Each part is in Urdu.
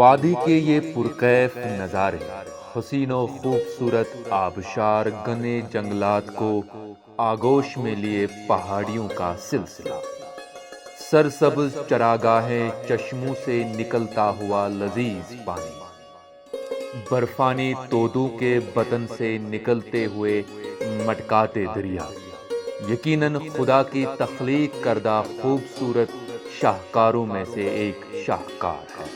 وادی کے یہ پرکیف نظارے، حسین و خوبصورت آبشار، گنے جنگلات کو آغوش میں لیے پہاڑیوں کا سلسلہ، سرسبز چراگاہیں، چشموں سے نکلتا ہوا لذیذ پانی، برفانی تودوں کے بطن سے نکلتے ہوئے مٹکاتے دریا، یقیناً خدا کی تخلیق کردہ خوبصورت شاہکاروں میں سے ایک شاہکار ہے۔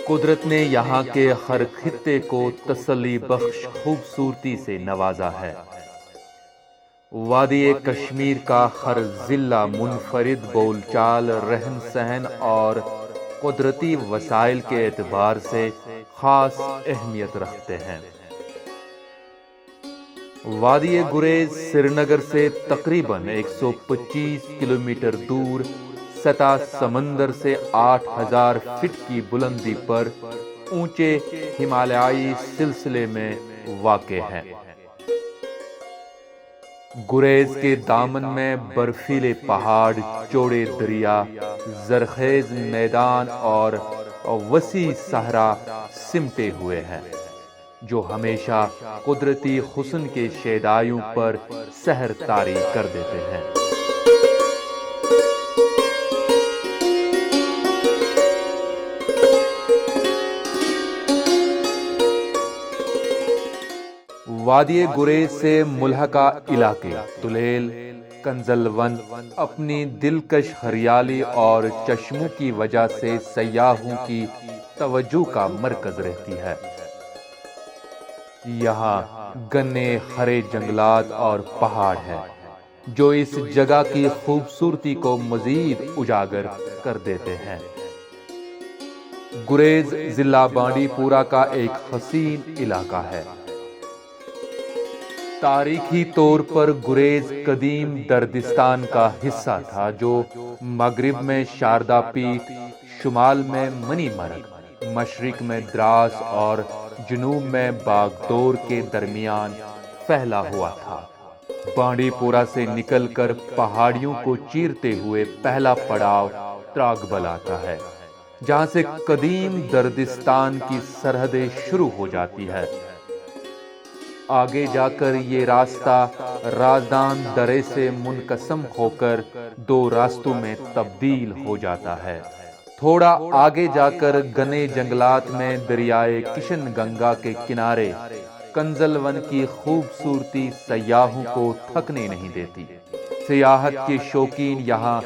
قدرت نے یہاں کے ہر خطے کو تسلی بخش خوبصورتی سے نوازا ہے۔ وادی کشمیر کا ہر ضلع منفرد بول چال، رہن سہن اور قدرتی وسائل کے اعتبار سے خاص اہمیت رکھتے ہیں۔ وادی گریز سری نگر سے تقریباً 125 کلومیٹر دور، سطح سمندر سے 8000 فٹ کی بلندی پر اونچے ہمالیائی سلسلے میں واقع ہے۔ گریز کے دامن میں برفیلے پہاڑ، چوڑے دریا، زرخیز میدان اور وسیع صحرا سمٹے ہوئے ہیں، جو ہمیشہ قدرتی حسن کے شیدایوں پر سحر طاری کر دیتے ہیں۔ وادی گریز سے ملحقہ علاقے تلیل، کنزل ون اپنی دلکش ہریالی اور چشموں کی وجہ سے سیاحوں کی توجہ کا مرکز رہتی ہے۔ یہاں گنے، ہرے جنگلات اور پہاڑ ہیں، جو اس جگہ کی خوبصورتی کو مزید اجاگر کر دیتے ہیں۔ گریز ضلع بانڈی پورہ کا ایک حسین علاقہ ہے۔ تاریخی طور پر گریز قدیم دردستان کا حصہ تھا، جو مغرب میں شاردا پیٹ، شمال میں منی مرگ، مشرق میں دراس اور جنوب میں باگدور کے درمیان پھیلا ہوا تھا۔ بانڈی پورہ سے نکل کر پہاڑیوں کو چیرتے ہوئے پہلا پڑاؤ تراغبل آتا ہے، جہاں سے قدیم دردستان کی سرحدیں شروع ہو جاتی ہے۔ آگے جا کر یہ راستہ رازدان درے سے منقسم ہو کر دو راستوں میں تبدیل ہو جاتا ہے۔ تھوڑا آگے جا کر گنے جنگلات میں دریائے کشن گنگا کے کنارے کنزل ون کی خوبصورتی سیاحوں کو تھکنے نہیں دیتی۔ سیاحت کے شوقین یہاں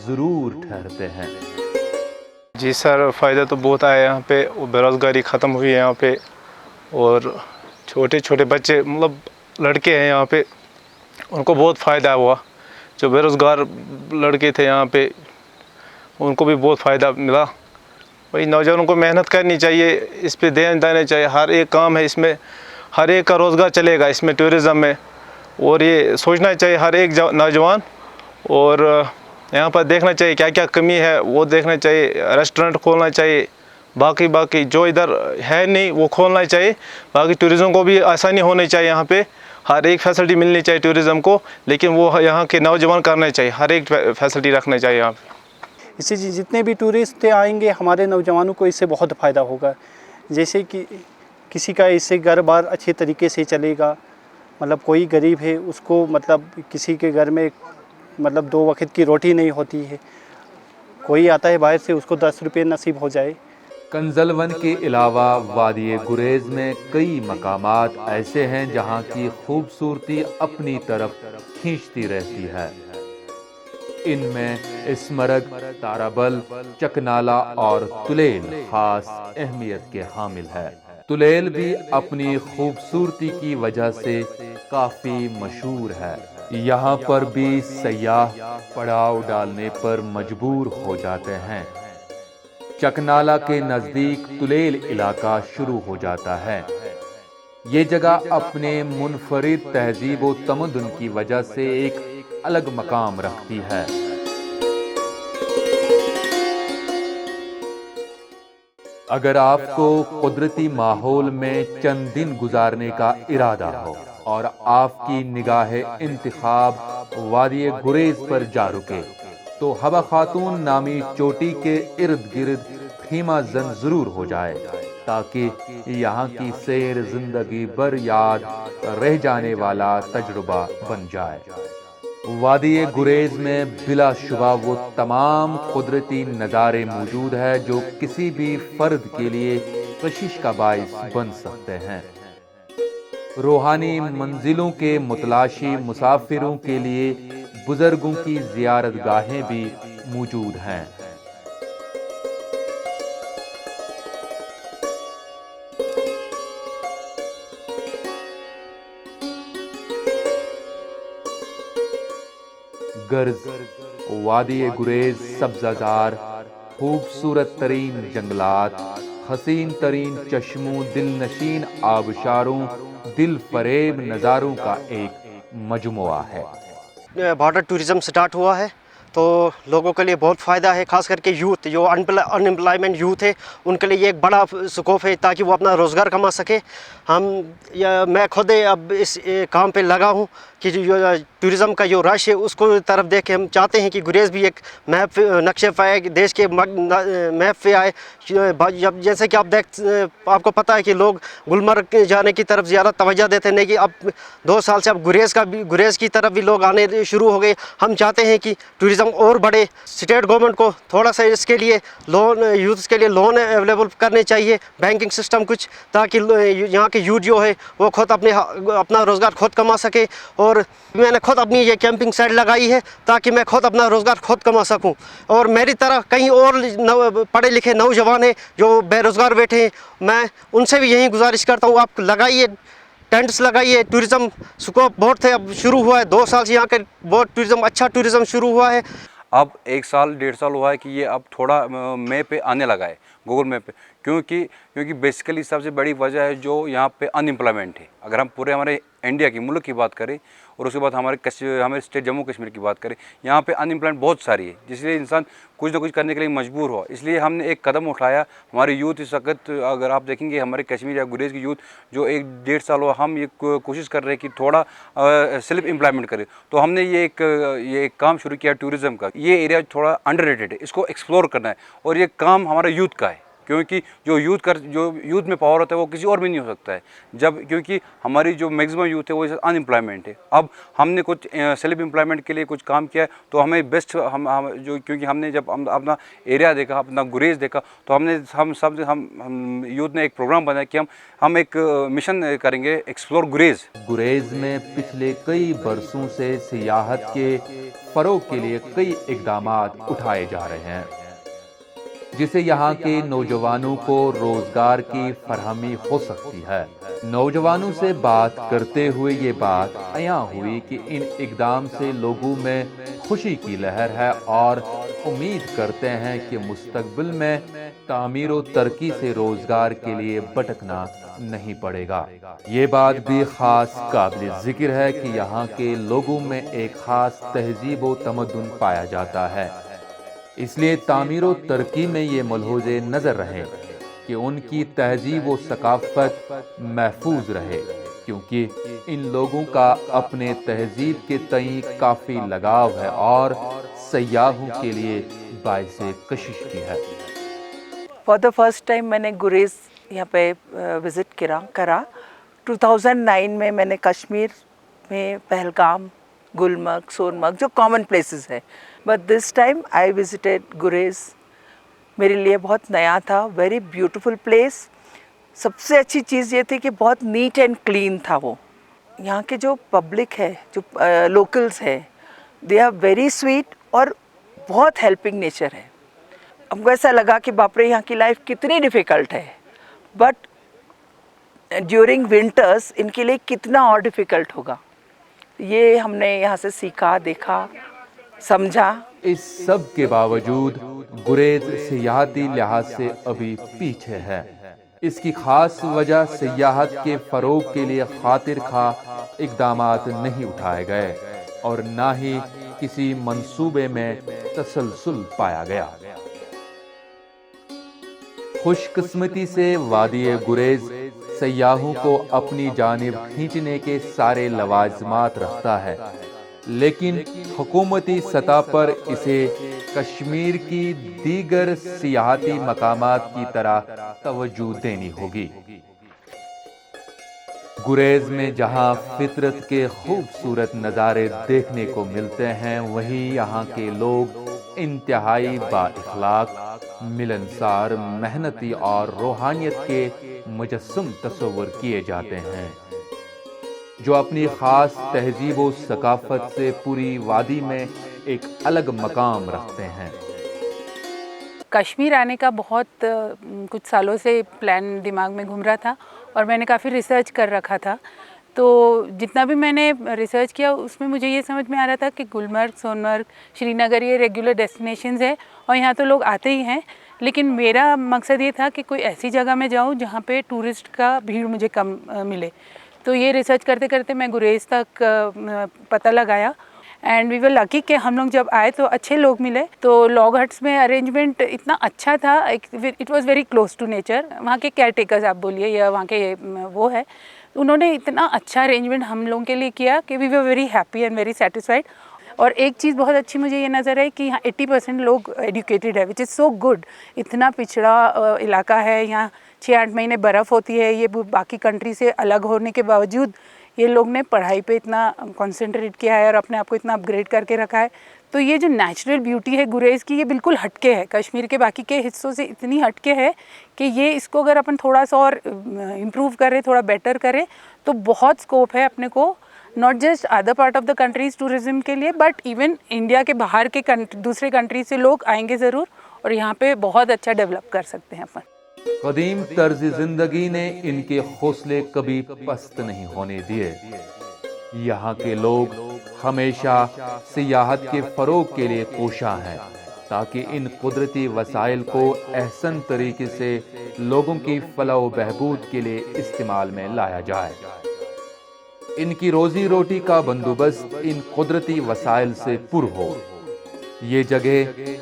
ضرور ٹھہرتے ہیں۔ جی سر، فائدہ تو بہت آیا یہاں پہ، بے روزگاری ختم ہوئی ہے یہاں پہ، اور چھوٹے چھوٹے بچے، مطلب لڑکے ہیں یہاں پہ، ان کو بہت فائدہ ہوا۔ جو بے روزگار لڑکے تھے یہاں پہ، ان کو بھی بہت فائدہ ملا۔ وہی نوجوانوں کو محنت کرنی چاہیے، اس پہ دھیان دینا چاہیے۔ ہر ایک کام ہے اس میں، ہر ایک کا روزگار چلے گا اس میں، ٹورزم میں، اور یہ سوچنا چاہیے ہر ایک نوجوان، اور یہاں پر دیکھنا چاہیے کیا کیا کمی ہے، وہ دیکھنا چاہیے۔ ریسٹورنٹ کھولنا چاہیے، باقی جو ادھر ہے نہیں وہ کھولنا چاہیے۔ باقی ٹورزم کو بھی آسانی ہونی چاہیے، یہاں پہ ہر ایک فیسلٹی ملنی چاہیے ٹورزم کو، لیکن وہ یہاں کے نوجوان کرنا چاہیے، ہر ایک فیسلٹی رکھنا چاہیے یہاں پہ۔ اس سے جتنے بھی ٹورسٹ آئیں گے، ہمارے نوجوانوں کو اس سے بہت فائدہ ہوگا۔ جیسے کہ کسی کا اس سے گھر بار اچھے طریقے سے چلے گا، مطلب کوئی غریب ہے اس کو، مطلب کسی کے گھر میں مطلب 2 وقت کی روٹی نہیں ہوتی ہے، کوئی آتا ہے باہر سے، اس کو 10 روپے نصیب ہو جائے۔ کنزل ون کے علاوہ وادی گریز میں کئی مقامات ایسے ہیں جہاں کی خوبصورتی اپنی طرف کھینچتی رہتی ہے۔ ان میں اسمرگ، تارابل، چکنالا اور تلیل خاص اہمیت کے حامل ہے۔ تلیل بھی اپنی خوبصورتی کی وجہ سے کافی مشہور ہے۔ یہاں پر بھی سیاح پڑاؤ ڈالنے پر مجبور ہو جاتے ہیں۔ چکنالا کے نزدیک تلیل علاقہ شروع ہو جاتا ہے۔ یہ جگہ اپنے منفرد تہذیب و تمدن کی وجہ سے ایک الگ مقام رکھتی ہے۔ اگر آپ کو قدرتی ماحول میں چند دن گزارنے کا ارادہ ہو اور آپ کی نگاہ انتخاب وادی گریز پر جا رکے، تو حبہ خاتون نامی چوٹی کے ارد گرد خیمہ زن ضرور ہو جائے تاکہ یہاں کی سیر زندگی بھر یاد رہ جانے والا تجربہ بن جائے۔ وادی گریز میں بلا شبہ وہ تمام قدرتی نظارے موجود ہیں جو کسی بھی فرد کے لیے کشش کا باعث بن سکتے ہیں۔ روحانی منزلوں کے متلاشی مسافروں کے لیے بزرگوں کی زیارت گاہیں بھی موجود ہیں۔ گرز وادی گریز سبزہ زار، خوبصورت ترین جنگلات، حسین ترین چشموں، دل نشین آبشاروں، دل فریب نظاروں کا ایک مجموعہ ہے۔ بارڈر ٹوریزم سٹارٹ ہوا ہے تو لوگوں کے لیے بہت فائدہ ہے، خاص کر کے یوتھ جو ان امپلائمنٹ یوتھ ہے ان کے لیے یہ ایک بڑا سکوپ ہے تاکہ وہ اپنا روزگار کما سکے۔ میں خود اب اس کام پہ لگا ہوں کہ جو ٹوریزم کا جو رش ہے اس کو طرف دیکھ کے ہم چاہتے ہیں کہ گریز بھی ایک میپ نقشے پہ آئے، دیش کے میپ پہ آئے۔ جب جیسے کہ آپ کو پتہ ہے کہ لوگ گلمرگ جانے کی طرف زیادہ توجہ دیتے ہیں کہ اب 2 سال سے اب گریز کی طرف بھی لوگ آنے شروع ہو گئے۔ ہم چاہتے ہیں کہ ٹوریزم اور بڑھے، اسٹیٹ گورنمنٹ کو تھوڑا سا اس کے لیے لون یوتھ کے لیے لون اویلیبل کرنے چاہیے، بینکنگ سسٹم کچھ، تاکہ یہاں کے یوتھ جو ہے وہ خود اپنا روزگار خود کما سکے۔ اور میں نے خود اپنی یہ کیمپنگ سائٹ لگائی ہے تاکہ میں خود اپنا روزگار خود کما سکوں، اور میری طرح کہیں اور پڑھے لکھے نوجوان ہیں جو بے روزگار بیٹھے ہیں، میں ان سے بھی یہی گزارش کرتا ہوں آپ لگائیے، ٹینٹس لگائیے۔ ٹوریزم سکوپ بہت تھے، اب شروع ہوا ہے 2 سال سے یہاں کے بہت ٹوریزم اچھا ٹوریزم شروع ہوا ہے۔ اب 1 سال 1.5 سال ہوا ہے کہ یہ اب تھوڑا میپ پہ آنے لگا ہے، گوگل میپ پہ، کیونکہ بیسیکلی سب سے بڑی وجہ ہے جو یہاں پہ ان امپلائمنٹ ہے۔ اگر ہم پورے ہمارے انڈیا کی ملک کی بات کریں اور اس کے بعد ہمارے اسٹیٹ جموں کشمیر کی بات کریں، یہاں پہ ان امپلائمنٹ بہت ساری ہے، جس لیے انسان کچھ نہ کچھ کرنے کے لیے مجبور ہوا۔ اس لیے ہم نے ایک قدم اٹھایا، ہمارے یوتھ اس وقت اگر آپ دیکھیں گے ہمارے کشمیر یا گریز کی یوتھ جو 1-1.5 سال ہوا، ہم یہ کوشش کر رہے ہیں کہ تھوڑا سیلف امپلائمنٹ کرے، تو ہم نے یہ ایک کام شروع کیا ٹوریزم کا۔ یہ ایریا تھوڑا انڈر ریٹڈ ہے، اس کو ایکسپلور کرنا ہے، اور یہ کام ہمارا یوتھ کا ہے، کیونکہ جو یوتھ میں پاور ہوتا ہے وہ کسی اور میں نہیں ہو سکتا ہے، کیونکہ ہماری جو میکسیمم یوتھ ہے وہ ان امپلائمنٹ ہے۔ اب ہم نے کچھ سیلف امپلائمنٹ کے لیے کچھ کام کیا ہے، تو ہمیں بیسٹ کیونکہ ہم نے جب اپنا ایریا دیکھا، اپنا گریز دیکھا، تو ہم یوتھ نے ایک پروگرام بنایا کہ ہم ایک مشن کریں گے ایکسپلور گریز۔ گریز میں پچھلے کئی برسوں سے سیاحت کے فروغ کے لیے کئی اقدامات اٹھائے جا رہے ہیں، جس سے یہاں کے نوجوانوں کو روزگار کی فراہمی ہو سکتی ہے۔ نوجوانوں سے بات کرتے ہوئے یہ بات عیاں ہوئی کہ ان اقدام سے لوگوں میں خوشی کی لہر ہے اور امید کرتے ہیں کہ مستقبل میں تعمیر و ترقی سے روزگار کے لیے بھٹکنا نہیں پڑے گا۔ یہ بات بھی خاص قابل ذکر ہے کہ یہاں کے لوگوں میں ایک خاص تہذیب و تمدن پایا جاتا ہے، اس لیے تعمیر و ترقی میں یہ ملحوظ نظر رہے کہ ان کی تہذیب و ثقافت محفوظ رہے، کیونکہ ان لوگوں کا اپنے تہذیب کے تئیں کافی لگاؤ ہے اور سیاحوں کے لیے باعث کشش بھی ہے۔ فار دا فرسٹ ٹائم میں نے گریز یہاں پہ وزٹ کرا 2009 میں نے کشمیر میں پہلگام، گلمرگ، سونمرگ جو کامن پلیسز ہے، but this time I visited گریز، میرے لیے بہت نیا تھا، ویری بیوٹیفل پلیس۔ سب سے اچھی چیز یہ تھی کہ بہت نیٹ اینڈ کلین تھا وہ۔ یہاں کے جو پبلک ہے، جو لوکلز ہے، دے آر ویری سویٹ اور بہت ہیلپنگ نیچر ہے۔ ہم کو ایسا لگا کہ باپ رے یہاں کی لائف کتنی ڈیفیکلٹ ہے، بٹ ڈیورنگ ونٹرز ان کے لیے کتنا اور ڈیفیکلٹ ہوگا، یہ ہم نے یہاں سے سیکھا، دیکھا، سمجھا۔ اس سب کے باوجود گریز سیاحتی لحاظ سے ابھی پیچھے ہے۔ اس کی خاص وجہ سیاحت کے فروغ کے لیے خاطر خواہ اقدامات نہیں اٹھائے گئے اور نہ ہی کسی منصوبے میں تسلسل پایا گیا۔ خوش قسمتی سے وادی گریز سیاحوں کو اپنی جانب کھینچنے کے سارے لوازمات رکھتا ہے، لیکن حکومتی سطح پر اسے کشمیر کی دیگر سیاحتی مقامات کی طرح توجہ دینی ہوگی۔ گریز میں جہاں فطرت کے خوبصورت نظارے دیکھنے کو ملتے ہیں، وہیں یہاں کے لوگ انتہائی با اخلاق، ملنسار، محنتی اور روحانیت کے مجسم تصور کیے جاتے ہیں، جو اپنی خاص تہذیب و ثقافت سے پوری وادی میں ایک الگ مقام رکھتے ہیں۔ کشمیر آنے کا بہت کچھ سالوں سے پلان دماغ میں گھوم رہا تھا اور میں نے کافی ریسرچ کر رکھا تھا، تو جتنا بھی میں نے ریسرچ کیا اس میں مجھے یہ سمجھ میں آ رہا تھا کہ گلمرگ، سونمرگ، شری نگر یہ ریگولر ڈیسٹینیشنز ہے اور یہاں تو لوگ آتے ہی ہیں، لیکن میرا مقصد یہ تھا کہ کوئی ایسی جگہ میں جاؤں جہاں پہ ٹورسٹ کا بھیڑ مجھے کم ملے۔ تو یہ ریسرچ کرتے کرتے میں گریز تک پتہ لگایا، اینڈ وی ور لکی کہ ہم لوگ جب آئے تو اچھے لوگ ملے۔ تو لاگ ہٹس میں ارینجمنٹ اتنا اچھا تھا، it was very close to nature. وہاں کے کیئر ٹیکرز آپ بولیے یا وہاں کے وہ ہے، انہوں نے اتنا اچھا ارینجمنٹ ہم لوگوں کے لیے کیا کہ we were very happy and very satisfied. اور ایک چیز بہت اچھی مجھے یہ نظر ہے کہ یہاں 80% لوگ ایجوکیٹڈ ہے، وچ از سو گڈ۔ اتنا پچھڑا علاقہ ہے، یہاں 6-8 مہینے برف ہوتی ہے، یہ باقی کنٹری سے الگ ہونے کے باوجود یہ لوگ نے پڑھائی پہ اتنا کنسنٹریٹ کیا ہے اور اپنے آپ کو اتنا اپ گریڈ کر کے رکھا ہے۔ تو یہ جو نیچرل بیوٹی ہے گریز کی، یہ بالکل ہٹ کے ہے، کشمیر کے باقی کے حصوں سے اتنی ہٹ کے ہے کہ یہ اس کو اگر اپن تھوڑا سا اور امپروو کریں، تھوڑا بیٹر کریں تو بہت اسکوپ ہے اپنے کو، not just other part of the countries tourism کے لیے، بٹ ایون انڈیا کے باہر کے دوسرے کنٹری سے لوگ آئیں گے ضرور اور یہاں پہ بہت اچھا ڈیولپ کر سکتے ہیں اپن۔ قدیم طرز زندگی نے ان کے حوصلے کبھی پست نہیں ہونے دیے۔ یہاں کے لوگ ہمیشہ سیاحت کے فروغ کے لیے کوشاں ہیں تاکہ ان قدرتی وسائل کو احسن طریقے سے لوگوں کی فلاح و بہبود کے لیے استعمال میں لایا جائے۔ ان کی روزی روٹی کا بندوبست ان قدرتی وسائل سے پر ہو۔ یہ جگہ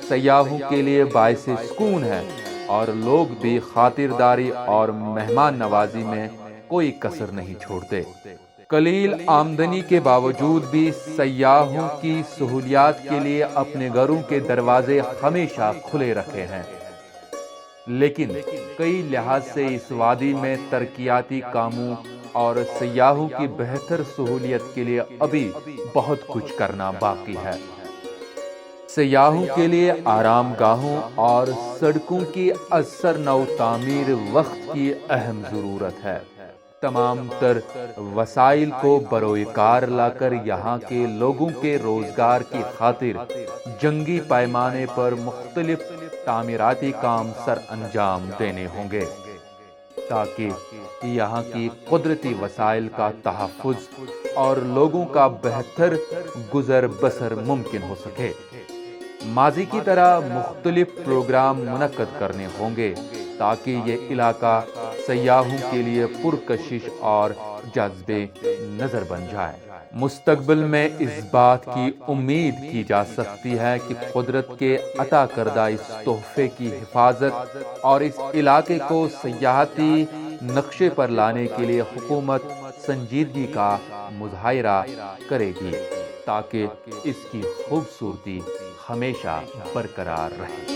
سیاحوں کے لیے باعث سکون ہے اور لوگ بھی خاطرداری اور مہمان نوازی میں کوئی کسر نہیں چھوڑتے۔ قلیل آمدنی کے باوجود بھی سیاحوں کی سہولیات کے لیے اپنے گھروں کے دروازے ہمیشہ کھلے رکھے ہیں، لیکن کئی لحاظ سے اس وادی میں ترقیاتی کاموں اور سیاحوں کی بہتر سہولیت کے لیے ابھی بہت کچھ کرنا باقی ہے۔ سیاحوں کے لیے آرام گاہوں اور سڑکوں کی اثر نو تعمیر وقت کی اہم ضرورت ہے۔ تمام تر وسائل کو بروئے کار لا کر یہاں کے لوگوں کے روزگار کی خاطر جنگی پیمانے پر مختلف تعمیراتی کام سر انجام دینے ہوں گے تاکہ یہاں کی قدرتی وسائل کا تحفظ اور لوگوں کا بہتر گزر بسر ممکن ہو سکے۔ ماضی کی طرح مختلف پروگرام منعقد کرنے ہوں گے تاکہ یہ علاقہ سیاحوں کے لیے پرکشش اور جذب نظر بن جائے۔ مستقبل میں اس بات کی امید کی جا سکتی ہے کہ قدرت کے عطا کردہ اس تحفے کی حفاظت اور اس علاقے کو سیاحتی نقشے پر لانے کے لیے حکومت سنجیدگی کا مظاہرہ کرے گی تاکہ اس کی خوبصورتی ہمیشہ برقرار رہے۔